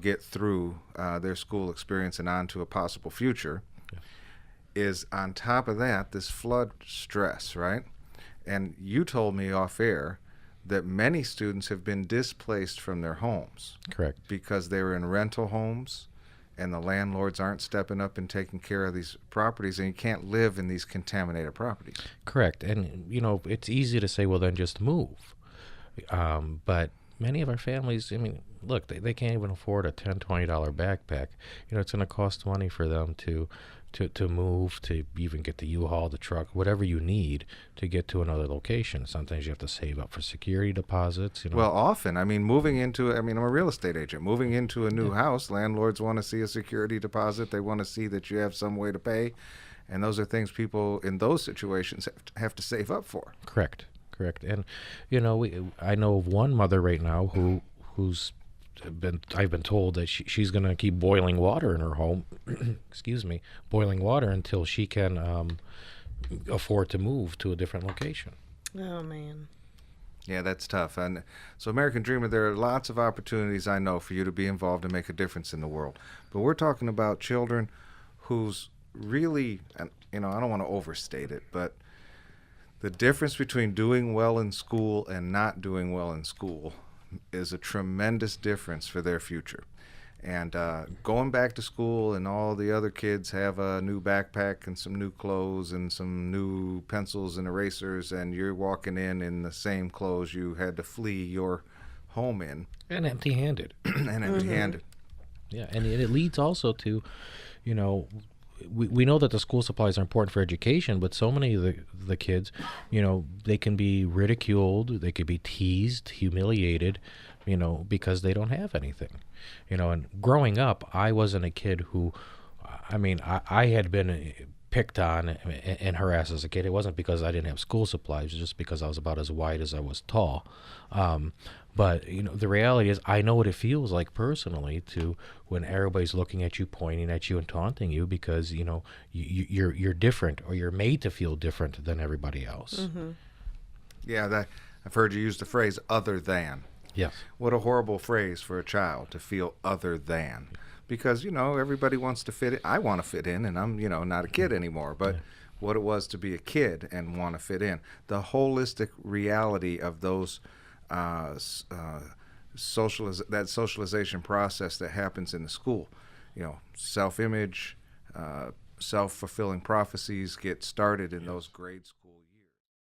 get through their school experience and on to a possible future, is on top of that this flood stress, right? And you told me off air that many students have been displaced from their homes. Correct. Because they were in rental homes and the landlords aren't stepping up and taking care of these properties, and you can't live in these contaminated properties. Correct. And, it's easy to say, well, then just move. But many of our families, look, they can't even afford a $10, $20 backpack. It's going to cost money for them to move, to even get the U-Haul, the truck, whatever you need to get to another location. Sometimes you have to save up for security deposits. Well, often, moving into, I'm a real estate agent. Moving into a new house, landlords want to see a security deposit. They want to see that you have some way to pay. And those are things people in those situations have to save up for. Correct. And, I know of one mother right now I've been told that she's going to keep boiling water in her home, boiling water until she can afford to move to a different location. Oh, man. Yeah, that's tough. And so, American Dreamer, there are lots of opportunities, I know, for you to be involved and make a difference in the world. But we're talking about children who's really, I don't want to overstate it, but the difference between doing well in school and not doing well in school is a tremendous difference for their future. And going back to school and all the other kids have a new backpack and some new clothes and some new pencils and erasers, and you're walking in the same clothes you had to flee your home in. And empty-handed. Yeah, and it leads also to, we know that the school supplies are important for education, but so many of the kids, they can be ridiculed, they could be teased, humiliated, because they don't have anything. And growing up, I wasn't a kid who, I had been picked on and harassed as a kid. It wasn't because I didn't have school supplies, it was just because I was about as wide as I was tall. But the reality is, I know what it feels like personally to when everybody's looking at you, pointing at you, and taunting you because you're different, or you're made to feel different than everybody else. Mm-hmm. Yeah, I've heard you use the phrase "other than." Yes. What a horrible phrase for a child to feel other than, because everybody wants to fit in. I want to fit in, and I'm not a kid anymore, but. Yeah. What it was to be a kid and want to fit in, the holistic reality of those socialization process that happens in the school, self-image, self-fulfilling prophecies get started in those grade schools.